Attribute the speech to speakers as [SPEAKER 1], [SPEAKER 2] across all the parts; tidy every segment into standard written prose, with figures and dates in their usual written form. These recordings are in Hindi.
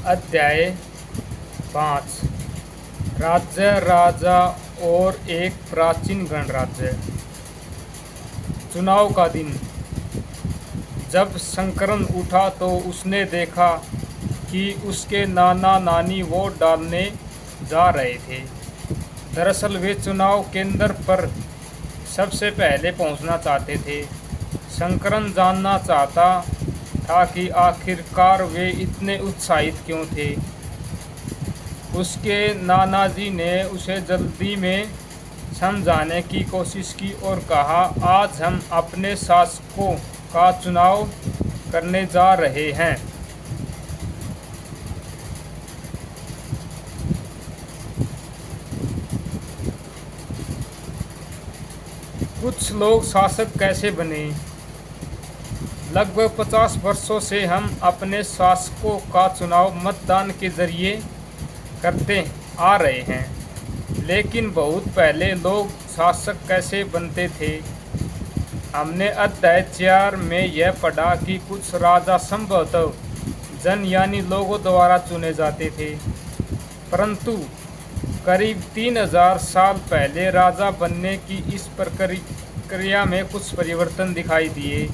[SPEAKER 1] अध्याय 5। राज्य, राजा और एक प्राचीन गणराज्य। चुनाव का दिन। जब शंकरन उठा तो उसने देखा कि उसके नाना नानी वोट डालने जा रहे थे। दरअसल वे चुनाव केंद्र पर सबसे पहले पहुंचना चाहते थे। शंकरन जानना चाहता था कि आखिरकार वे इतने उत्साहित क्यों थे। उसके नाना जी ने उसे जल्दी में समझाने की कोशिश की और कहा, आज हम अपने शासकों का चुनाव करने जा रहे हैं। कुछ लोग शासक कैसे बने। लगभग 50 वर्षों से हम अपने शासकों का चुनाव मतदान के जरिए करते आ रहे हैं, लेकिन बहुत पहले लोग शासक कैसे बनते थे। हमने अध्याय 4 में यह पढ़ा कि कुछ राजा संभवतः जन यानी लोगों द्वारा चुने जाते थे, परंतु करीब 3000 साल पहले राजा बनने की इस प्रक्रिया में कुछ परिवर्तन दिखाई दिए।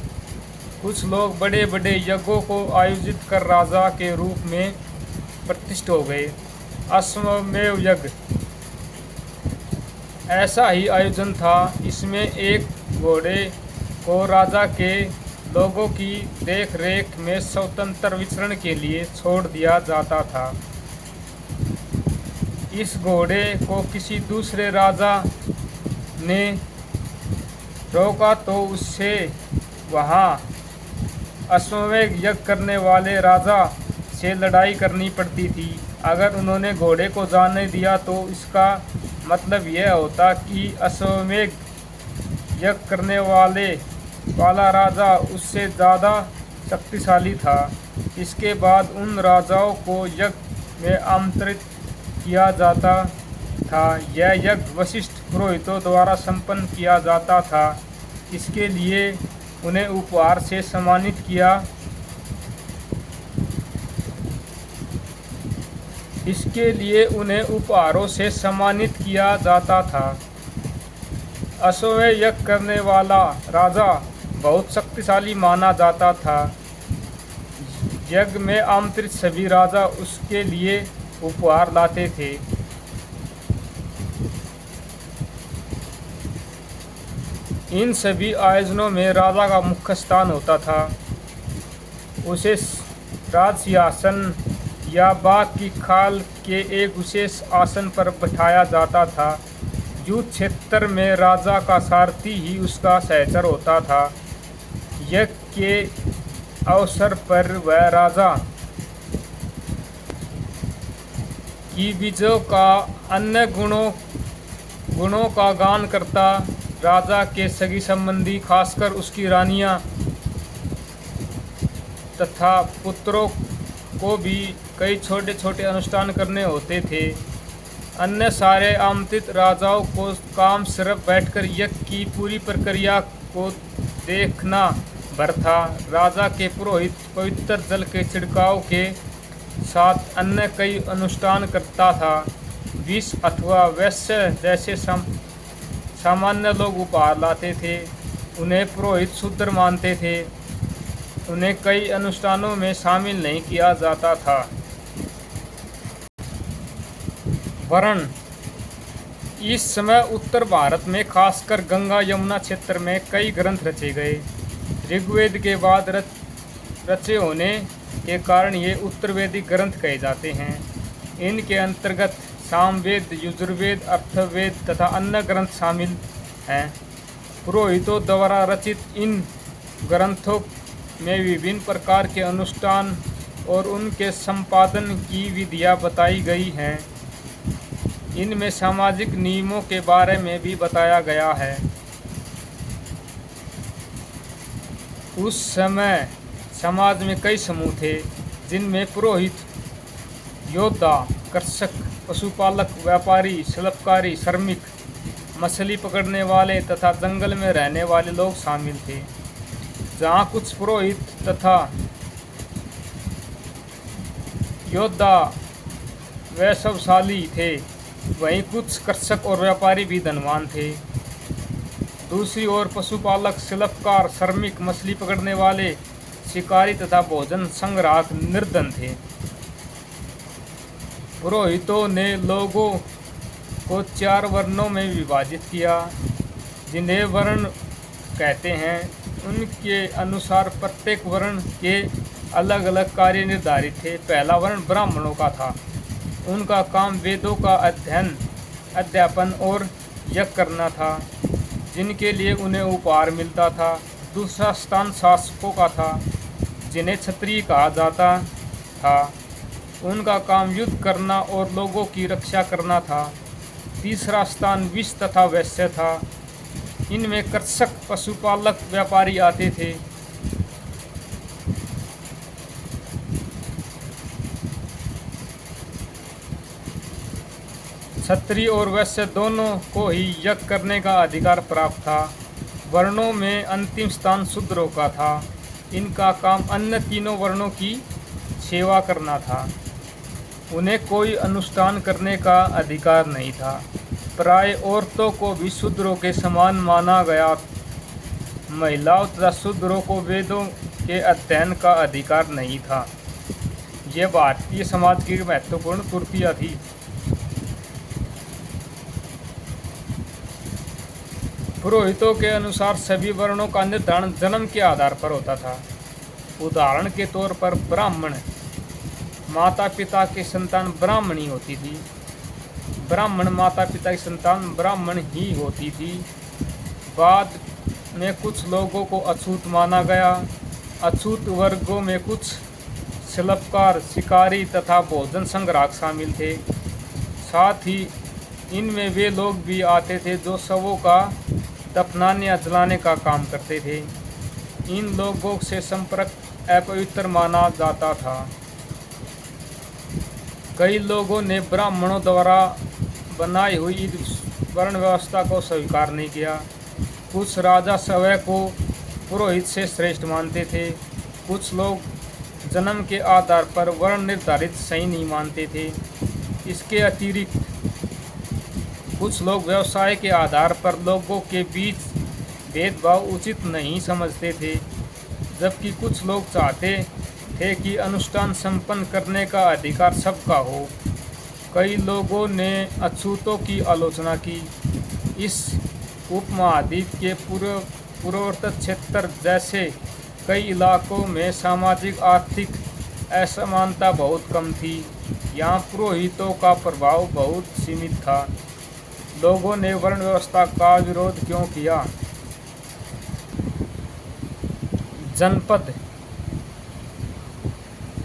[SPEAKER 1] कुछ लोग बड़े बड़े यज्ञों को आयोजित कर राजा के रूप में प्रतिष्ठित हो गए। अश्वमेव यज्ञ ऐसा ही आयोजन था। इसमें एक घोड़े को राजा के लोगों की देख रेख में स्वतंत्र विचरण के लिए छोड़ दिया जाता था। इस घोड़े को किसी दूसरे राजा ने रोका तो उससे वहाँ अश्वमेध यज्ञ करने वाले राजा से लड़ाई करनी पड़ती थी। अगर उन्होंने घोड़े को जाने दिया तो इसका मतलब यह होता कि अश्वमेध यज्ञ करने वाला राजा उससे ज़्यादा शक्तिशाली था। इसके बाद उन राजाओं को यज्ञ में आमंत्रित किया जाता था। यह यज्ञ वशिष्ठ पुरोहितों द्वारा संपन्न किया जाता था। इसके लिए उन्हें उपहार से सम्मानित किया। इसके लिए उन्हें उपहारों से सम्मानित किया जाता था। अश्वमेध यज्ञ करने वाला राजा बहुत शक्तिशाली माना जाता था। यज्ञ में आमंत्रित सभी राजा उसके लिए उपहार लाते थे। इन सभी आयोजनों में राजा का मुख्य स्थान होता था। उसे राज सिंहासन या बाग की खाल के एक विशेष आसन पर बैठाया जाता था। युद्ध क्षेत्र में राजा का सारथी ही उसका सहचर होता था। यज्ञ के अवसर पर वह राजा की विजयों का अन्य गुणों का गान करता। राजा के सगी संबंधी, खासकर उसकी रानियां तथा पुत्रों को भी कई छोटे छोटे अनुष्ठान करने होते थे। अन्य सारे आमंत्रित राजाओं को काम सिर्फ बैठकर यज्ञ की पूरी प्रक्रिया को देखना भर था। राजा के पुरोहित पवित्र जल के छिड़काव के साथ अन्य कई अनुष्ठान करता था। विष अथवा वैश्य जैसे सामान्य लोग उपहार लाते थे। उन्हें पुरोहित शूद्र मानते थे। उन्हें कई अनुष्ठानों में शामिल नहीं किया जाता था। वर्ण। इस समय उत्तर भारत में, खासकर गंगा यमुना क्षेत्र में कई ग्रंथ रचे गए। ऋग्वेद के बाद रचे होने के कारण ये उत्तरवेदिक ग्रंथ कहे जाते हैं। इनके अंतर्गत सामवेद, यजुर्वेद, अथर्ववेद तथा अन्य ग्रंथ शामिल हैं। पुरोहितों द्वारा रचित इन ग्रंथों में विभिन्न प्रकार के अनुष्ठान और उनके संपादन की विधियां बताई गई हैं। इनमें सामाजिक नियमों के बारे में भी बताया गया है। उस समय समाज में कई समूह थे, जिनमें पुरोहित, योद्धा, कृषक, पशुपालक, व्यापारी, शिल्पकारी, श्रमिक, मछली पकड़ने वाले तथा जंगल में रहने वाले लोग शामिल थे। जहाँ कुछ पुरोहित तथा योद्धा वैभवशाली थे, वहीं कुछ कृषक और व्यापारी भी धनवान थे। दूसरी ओर पशुपालक, शिल्पकार, श्रमिक, मछली पकड़ने वाले, शिकारी तथा भोजन संग्राहक निर्धन थे। पुरोहितों ने लोगों को 4 वर्णों में विभाजित किया, जिन्हें वर्ण कहते हैं। उनके अनुसार प्रत्येक वर्ण के अलग अलग कार्य निर्धारित थे। पहला वर्ण ब्राह्मणों का था। उनका काम वेदों का अध्यापन और यज्ञ करना था, जिनके लिए उन्हें उपहार मिलता था। दूसरा स्थान शासकों का था, जिन्हें क्षत्रिय कहा जाता था। उनका काम युद्ध करना और लोगों की रक्षा करना था। तीसरा स्थान विष तथा वैश्य था। इनमें कृषक, पशुपालक, व्यापारी आते थे। क्षत्रिय और वैश्य दोनों को ही यज्ञ करने का अधिकार प्राप्त था। वर्णों में अंतिम स्थान शूद्रों का था। इनका काम अन्य तीनों वर्णों की सेवा करना था। उन्हें कोई अनुष्ठान करने का अधिकार नहीं था। प्राय औरतों को भी शूद्रों के समान माना गया। महिलाओं तथा शूद्रों को वेदों के अध्ययन का अधिकार नहीं था। ये भारतीय समाज की महत्वपूर्ण कुरीतियां थी। पुरोहितों के अनुसार सभी वर्णों का निर्धारण जन्म के आधार पर होता था। उदाहरण के तौर पर ब्राह्मण, माता पिता की संतान ब्राह्मणी होती थी। ब्राह्मण माता पिता की संतान ब्राह्मण ही होती थी। बाद में कुछ लोगों को अछूत माना गया। अछूत वर्गों में कुछ शिल्पकार, शिकारी तथा भोजन संग्राहक शामिल थे। साथ ही इनमें वे लोग भी आते थे जो शवों का दफनाने या जलाने का काम करते थे। इन लोगों से संपर्क अपवित्र माना जाता था। कई लोगों ने ब्राह्मणों द्वारा बनाई हुई वर्ण व्यवस्था को स्वीकार नहीं किया। कुछ राजा स्वयं को पुरोहित से श्रेष्ठ मानते थे। कुछ लोग जन्म के आधार पर वर्ण निर्धारित सही नहीं मानते थे। इसके अतिरिक्त कुछ लोग व्यवसाय के आधार पर लोगों के बीच भेदभाव उचित नहीं समझते थे, जबकि कुछ लोग चाहते थे कि अनुष्ठान संपन्न करने का अधिकार सबका हो। कई लोगों ने अछूतों की आलोचना की। इस उपमहाद्वीप के पूर्वोत्तर क्षेत्र जैसे कई इलाकों में सामाजिक आर्थिक असमानता बहुत कम थी। यहाँ पुरोहितों का प्रभाव बहुत सीमित था। लोगों ने वर्ण व्यवस्था का विरोध क्यों किया? जनपद,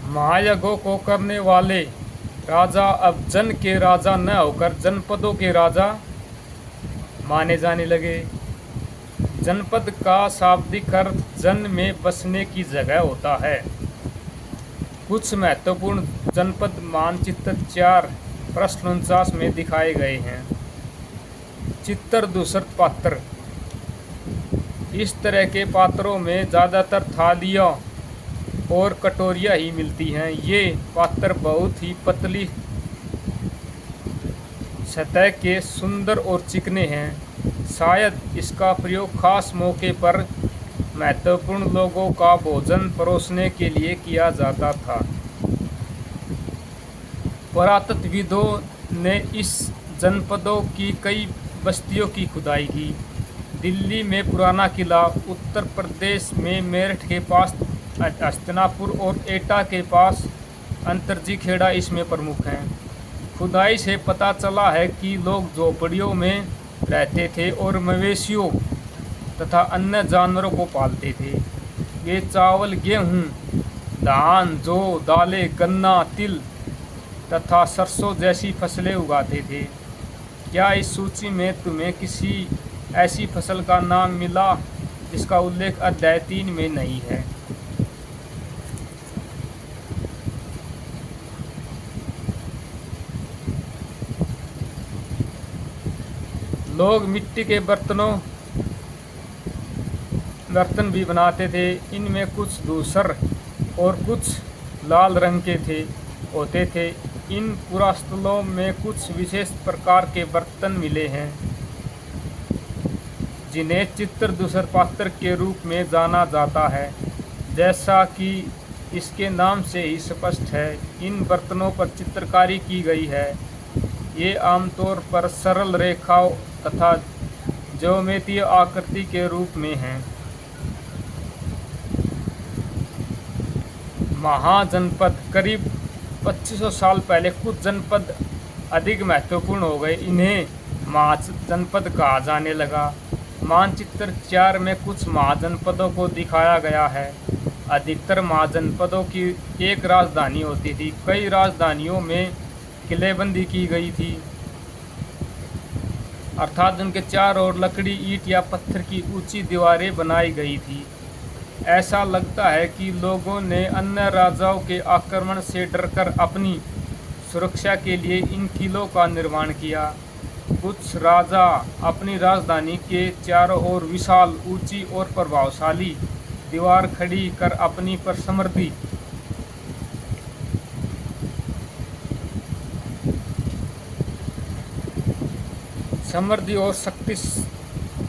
[SPEAKER 1] महायज्ञों को करने वाले राजा अब जन के राजा न होकर जनपदों के राजा माने जाने लगे। जनपद का शाब्दिक अर्थ जन में बसने की जगह होता है। कुछ महत्वपूर्ण जनपद मानचित्र 4/49 में दिखाए गए हैं। चित्र दूसर पात्र। इस तरह के पात्रों में ज़्यादातर थालियाँ और कटोरियाँ ही मिलती हैं। ये पात्र बहुत ही पतली सतह के, सुंदर और चिकने हैं। शायद इसका प्रयोग खास मौके पर महत्वपूर्ण लोगों का भोजन परोसने के लिए किया जाता था। पुरातत्वविदों ने इस जनपदों की कई बस्तियों की खुदाई की। दिल्ली में पुराना किला, उत्तर प्रदेश में मेरठ के पास हस्तिनापुर और एटा के पास अंतरजी खेड़ा इसमें प्रमुख हैं। खुदाई से पता चला है कि लोग झोपड़ियों में रहते थे और मवेशियों तथा अन्य जानवरों को पालते थे। वे चावल, गेहूँ, धान, जौ, दालें, गन्ना, तिल तथा सरसों जैसी फसलें उगाते थे। क्या इस सूची में तुम्हें किसी ऐसी फसल का नाम मिला जिसका उल्लेख अध्याय 3 में नहीं है? लोग मिट्टी के बर्तन भी बनाते थे। इनमें कुछ धूसर और कुछ लाल रंग के थे। होते थे। इन पुरास्थलों में कुछ विशेष प्रकार के बर्तन मिले हैं जिन्हें चित्र दूसर पात्र के रूप में जाना जाता है। जैसा कि इसके नाम से ही स्पष्ट है, इन बर्तनों पर चित्रकारी की गई है। ये आमतौर पर सरल रेखाओं तथा ज्योमेट्रीय आकृति के रूप में हैं। महाजनपद करीब 2500 साल पहले कुछ जनपद अधिक महत्वपूर्ण हो गए, इन्हें महाजनपद कहा जाने लगा। मानचित्र 4 में कुछ महाजनपदों को दिखाया गया है। अधिकतर महाजनपदों की एक राजधानी होती थी। कई राजधानियों में किलेबंदी की गई थी, अर्थात उनके चारों ओर लकड़ी, ईंट या पत्थर की ऊंची दीवारें बनाई गई थी। ऐसा लगता है कि लोगों ने अन्य राजाओं के आक्रमण से डरकर अपनी सुरक्षा के लिए इन किलों का निर्माण किया। कुछ राजा अपनी राजधानी के चारों ओर विशाल, ऊंची और प्रभावशाली दीवार खड़ी कर अपनी पर समृद्धि और शक्ति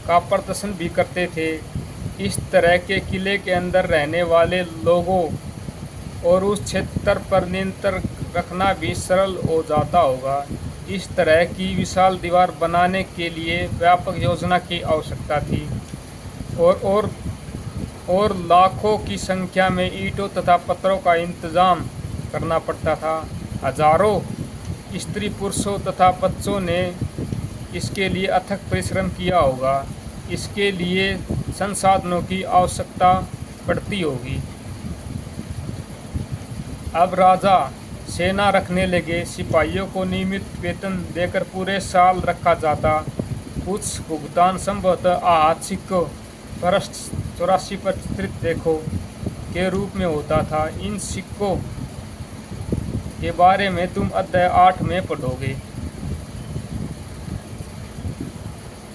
[SPEAKER 1] का प्रदर्शन भी करते थे। इस तरह के किले के अंदर रहने वाले लोगों और उस क्षेत्र पर नियंत्रण रखना भी सरल हो जाता होगा। इस तरह की विशाल दीवार बनाने के लिए व्यापक योजना की आवश्यकता थी और लाखों की संख्या में ईंटों तथा पत्थरों का इंतजाम करना पड़ता था। हजारों स्त्री पुरुषों तथा बच्चों ने इसके लिए अथक परिश्रम किया होगा। इसके लिए संसाधनों की आवश्यकता पड़ती होगी। अब राजा सेना रखने लगे। सिपाहियों को नियमित वेतन देकर पूरे साल रखा जाता। कुछ भुगतान संभवतः आहत सिक्कों पृष्ठ 84 पर चित्रित देखो के रूप में होता था। इन सिक्कों के बारे में तुम अध्याय 8 में पढ़ोगे।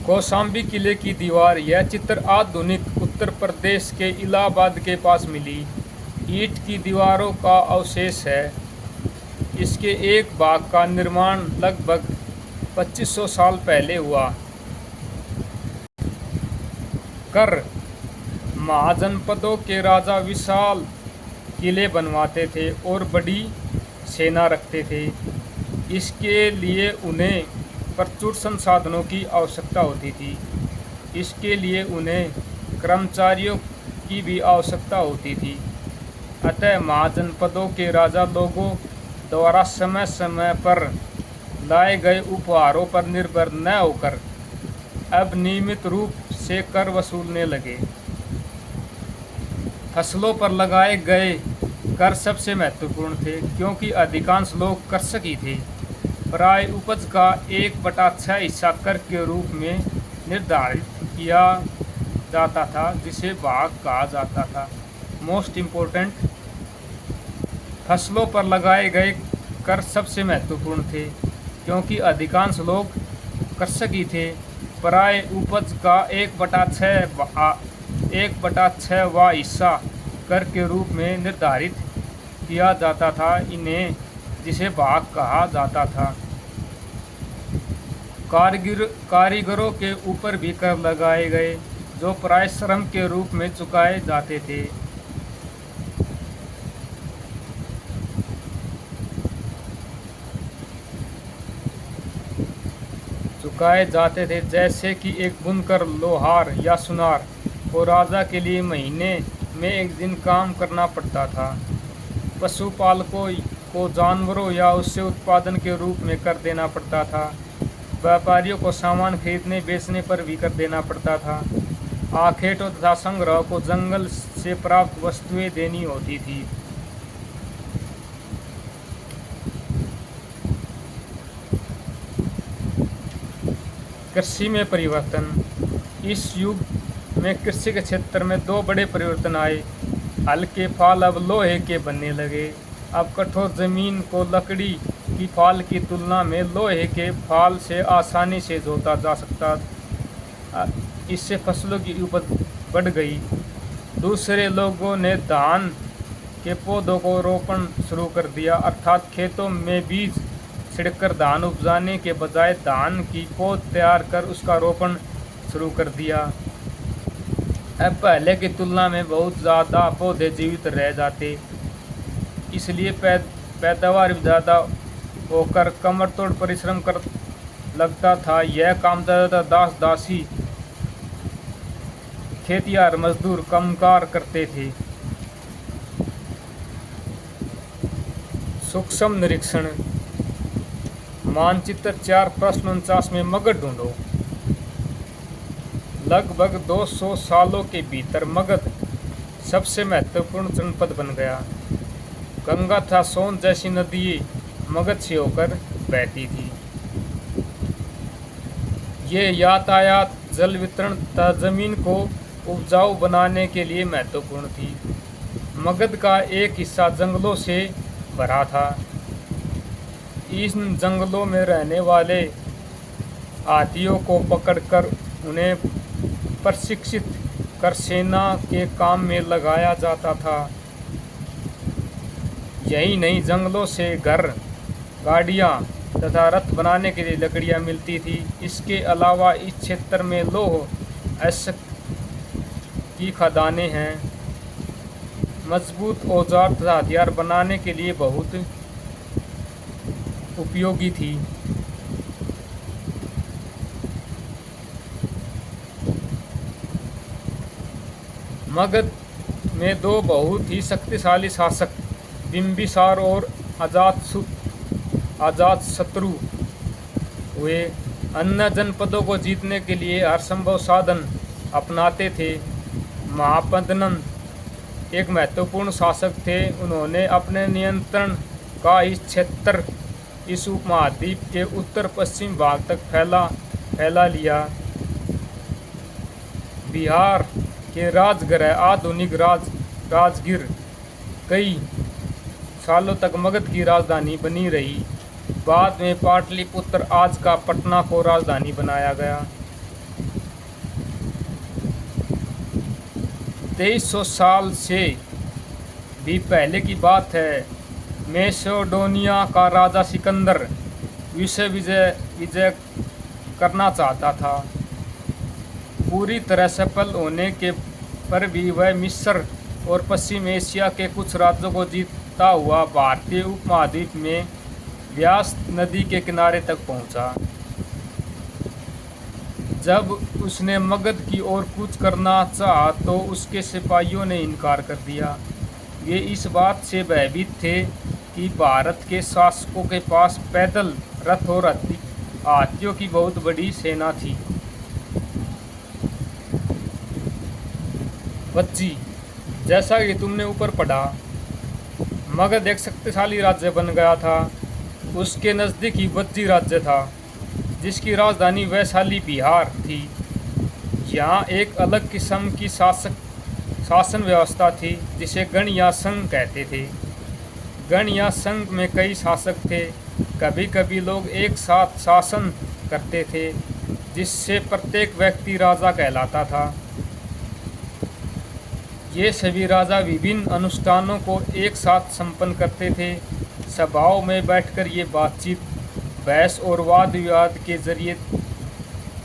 [SPEAKER 1] कौशाम्बी किले की दीवार। यह चित्र आधुनिक उत्तर प्रदेश के इलाहाबाद के पास मिली ईंट की दीवारों का अवशेष है। इसके एक भाग का निर्माण लगभग 2500 साल पहले हुआ कर महाजनपदों के राजा विशाल किले बनवाते थे और बड़ी सेना रखते थे। इसके लिए उन्हें प्रचुर संसाधनों की आवश्यकता होती थी। इसके लिए उन्हें कर्मचारियों की भी आवश्यकता होती थी। अतः महाजनपदों के राजा लोगों द्वारा समय समय पर लाए गए उपहारों पर निर्भर न होकर अब नियमित रूप से कर वसूलने लगे। फसलों पर लगाए गए कर सबसे महत्वपूर्ण थे, क्योंकि अधिकांश लोग कृषक ही थे। प्राय उपज का 1/6 हिस्सा कर के रूप में निर्धारित किया जाता था, जिसे भाग कहा जाता था। मोस्ट इम्पोर्टेंट, फसलों पर लगाए गए कर सबसे महत्वपूर्ण थे, क्योंकि अधिकांश लोग कृषक ही थे। प्राय उपज का 1/6वां हिस्सा कर के रूप में निर्धारित किया जाता था, इन्हें जिसे भाग कहा जाता था। कारीगरों के ऊपर भी कर लगाए गए, जो प्राय श्रम के रूप में चुकाए जाते थे। जैसे कि एक बुनकर, लोहार या सुनार को राजा के लिए महीने में एक दिन काम करना पड़ता था। पशुपालकों को जानवरों या उससे उत्पादन के रूप में कर देना पड़ता था। व्यापारियों को सामान खरीदने बेचने पर भी कर देना पड़ता था। आखेटों तथा संग्रह को जंगल से प्राप्त वस्तुएं देनी होती थी। कृषि में परिवर्तन। इस युग में कृषि के क्षेत्र में 2 बड़े परिवर्तन आए। हल के फाल अब लोहे के बनने लगे। अब कठोर जमीन को लकड़ी की फाल की तुलना में लोहे के फाल से आसानी से जोता जा सकता। इससे फसलों की उपज बढ़ गई। दूसरे लोगों ने धान के पौधों को रोपण शुरू कर दिया, अर्थात खेतों में बीज छिड़कर धान उपजाने के बजाय धान की पौध तैयार कर उसका रोपण शुरू कर दिया। अब पहले की तुलना में बहुत ज़्यादा पौधे जीवित रह जाते, इसलिए पैदावार ज़्यादा होकर कमर तोड़ परिश्रम कर लगता था। यह काम ज़्यादातर दासी खेतियार मजदूर कामगार करते थे। सूक्ष्म निरीक्षण। मानचित्र 4 में मगध ढूंढो। लगभग 200 सालों के भीतर मगध सबसे महत्वपूर्ण जनपद बन गया। गंगा तथा सोन जैसी नदी मगध से होकर बहती थी। ये यातायात, जल वितरण तथा जमीन को उपजाऊ बनाने के लिए महत्वपूर्ण थी। मगध का एक हिस्सा जंगलों से भरा था। इन जंगलों में रहने वाले हाथियों को पकड़कर उन्हें प्रशिक्षित कर सेना के काम में लगाया जाता था। यही नहीं, जंगलों से घर, गाड़ियाँ तथा रथ बनाने के लिए लकड़ियाँ मिलती थी। इसके अलावा इस क्षेत्र में लौह अयस्क की खदानें हैं। मजबूत औजार तथा हथियार बनाने के लिए बहुत उपयोगी थी। मगध में दो बहुत ही शक्तिशाली शासक बिंबिसार और अजातशत्रु हुए। अन्य जनपदों को जीतने के लिए हर संभव साधन अपनाते थे। महापद्मनंद एक महत्वपूर्ण शासक थे। उन्होंने अपने नियंत्रण का इस क्षेत्र इस उपमहाद्वीप के उत्तर पश्चिम भाग तक फैला लिया। बिहार के राजगृह आधुनिक राजगीर कई सालों तक मगध की राजधानी बनी रही। बाद में पाटलिपुत्र आज का पटना को राजधानी बनाया गया। 2300 साल से भी पहले की बात है। मैसेडोनिया का राजा सिकंदर विजय करना चाहता था। पूरी तरह सफल होने के पर भी वह मिस्र और पश्चिम एशिया के कुछ राज्यों को जीतता हुआ भारतीय उपमहाद्वीप में व्यास नदी के किनारे तक पहुंचा। जब उसने मगध की ओर कूच करना चाहा तो उसके सिपाहियों ने इनकार कर दिया। वे इस बात से भयभीत थे कि भारत के शासकों के पास पैदल रथ और हाथियों की बहुत बड़ी सेना थी। वज्जी, जैसा कि तुमने ऊपर पढ़ा, मगध एक शक्तिशाली राज्य बन गया था। उसके नज़दीक ही वज्जी राज्य था, जिसकी राजधानी वैशाली बिहार थी। यहाँ एक अलग किस्म की शासन व्यवस्था थी, जिसे गण या संघ कहते थे। गण या संघ में कई शासक थे। कभी कभी लोग एक साथ शासन करते थे, जिससे प्रत्येक व्यक्ति राजा कहलाता था। ये सभी राजा विभिन्न अनुष्ठानों को एक साथ संपन्न करते थे। सभाओं में बैठकर ये बातचीत, बहस और वाद विवाद के जरिए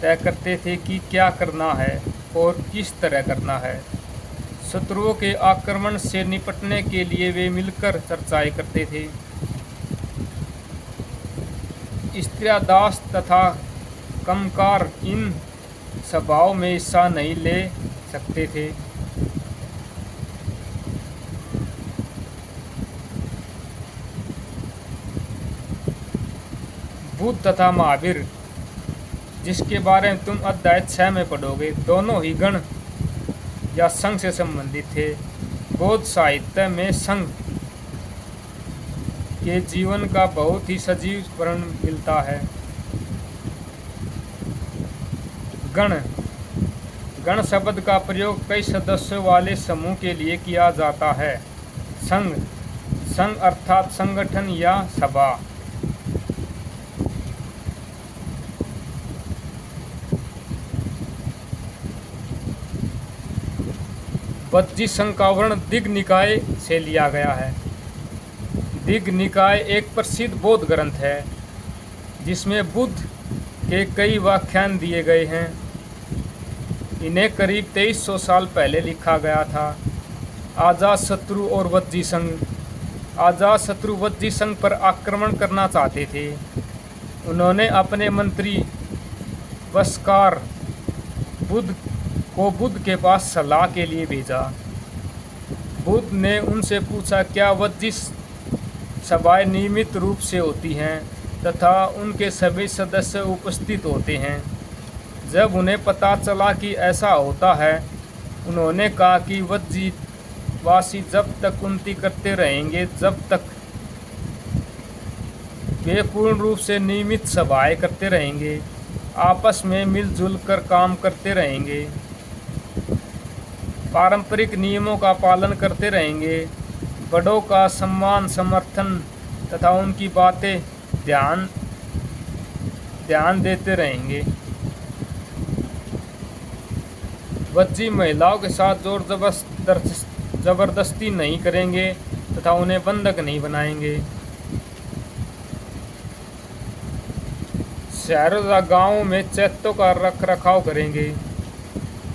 [SPEAKER 1] तय करते थे कि क्या करना है और किस तरह करना है। शत्रुओं के आक्रमण से निपटने के लिए वे मिलकर चर्चाएं करते थे। स्त्रियां, दास तथा कामगार इन सभाओं में हिस्सा नहीं ले सकते थे। बुद्ध तथा महावीर, जिसके बारे में तुम अध्याय 6 में पढ़ोगे, दोनों ही गण या संघ से संबंधित थे। बौद्ध साहित्य में संघ के जीवन का बहुत ही सजीव वर्णन मिलता है। गण शब्द का प्रयोग कई सदस्यों वाले समूह के लिए किया जाता है। संघ अर्थात संगठन या सभा। वज्जी संघ का वर्ण दिग् निकाय से लिया गया है। दिग् निकाय एक प्रसिद्ध बौद्ध ग्रंथ है जिसमें बुद्ध के कई व्याख्यान दिए गए हैं। इन्हें करीब 2300 साल पहले लिखा गया था। अजातशत्रु और वज्जी संघ। अजातशत्रु वज्जी संघ पर आक्रमण करना चाहते थे। उन्होंने अपने मंत्री वस्कार बुद्ध के पास सलाह के लिए भेजा। बुद्ध ने उनसे पूछा क्या वज्जी सभाएं नियमित रूप से होती हैं तथा उनके सभी सदस्य उपस्थित होते हैं। जब उन्हें पता चला कि ऐसा होता है, उन्होंने कहा कि वज्जीवासी जब तक उन्नति करते रहेंगे जब तक वे पूर्ण रूप से नियमित सभाएं करते रहेंगे, आपस में मिलजुल कर काम करते रहेंगे, पारंपरिक नियमों का पालन करते रहेंगे, बड़ों का सम्मान समर्थन तथा उनकी बातें ध्यान देते रहेंगे। वज्जी महिलाओं के साथ जोर जबरदस्ती नहीं करेंगे तथा उन्हें बंधक नहीं बनाएंगे। शहरों तथा गाँवों में चैत्यों का रख रखाव करेंगे।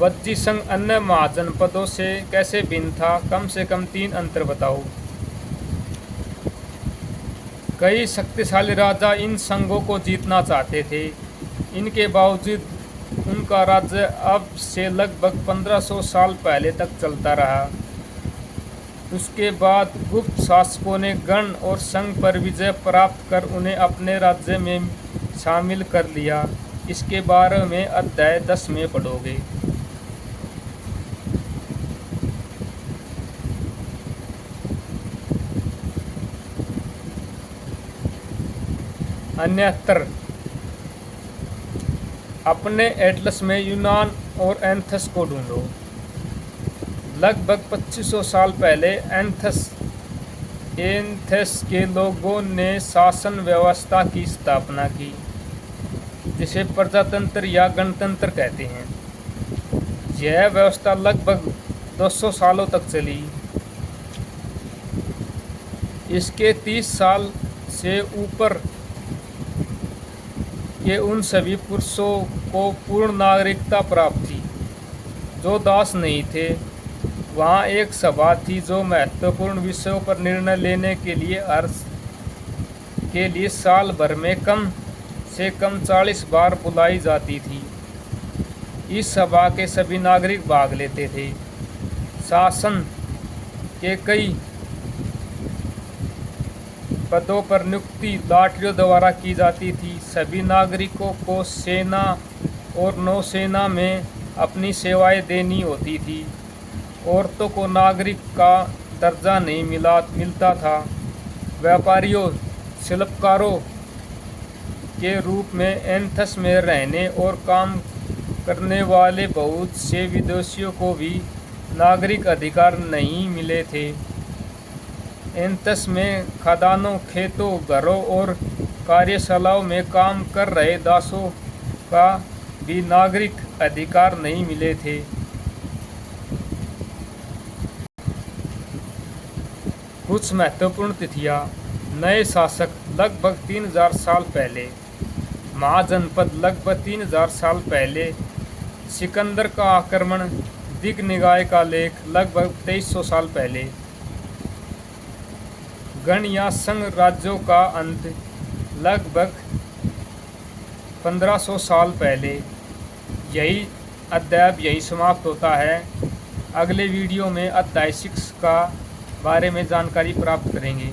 [SPEAKER 1] वज्जी संघ अन्य महाजनपदों से कैसे भिन्न था? कम से कम 3 अंतर बताओ। कई शक्तिशाली राजा इन संघों को जीतना चाहते थे। इनके बावजूद उनका राज्य अब से लगभग 1500 साल पहले तक चलता रहा। उसके बाद गुप्त शासकों ने गण और संघ पर विजय प्राप्त कर उन्हें अपने राज्य में शामिल कर लिया। इसके बारे में अध्याय 10 में पढ़ोगे। अन्यत्र अपने एटलस में यूनान और एथेंस को ढूंढो। लगभग 2500 साल पहले एथेंस के लोगों ने शासन व्यवस्था की स्थापना की जिसे प्रजातंत्र या गणतंत्र कहते हैं। यह व्यवस्था लगभग 200 सालों तक चली। इसके 30 साल से ऊपर के उन सभी पुरुषों को पूर्ण नागरिकता प्राप्त थी जो दास नहीं थे। वहाँ एक सभा थी जो महत्वपूर्ण विषयों पर निर्णय लेने के लिए साल भर में कम से कम 40 बार बुलाई जाती थी। इस सभा के सभी नागरिक भाग लेते थे। शासन के कई पदों पर नियुक्ति लाठियों द्वारा की जाती थी। सभी नागरिकों को सेना और नौसेना में अपनी सेवाएं देनी होती थी। औरतों को नागरिक का दर्जा नहीं मिलता था। व्यापारियों शिल्पकारों के रूप में एथेंस में रहने और काम करने वाले बहुत से विदेशियों को भी नागरिक अधिकार नहीं मिले थे। एथेंस में खदानों, खेतों, घरों और कार्यशालाओं में काम कर रहे दासों का भी नागरिक अधिकार नहीं मिले थे। कुछ महत्वपूर्ण तिथियां। नए शासक लगभग 3000 साल पहले। महाजनपद लगभग 3000 साल पहले। सिकंदर का आक्रमण। दिग् निकाय का लेख लगभग 2300 साल पहले। गण या संघ राज्यों का अंत लगभग 1500 साल पहले। यही अध्याय समाप्त होता है। अगले वीडियो में अध्याय 6 का बारे में जानकारी प्राप्त करेंगे।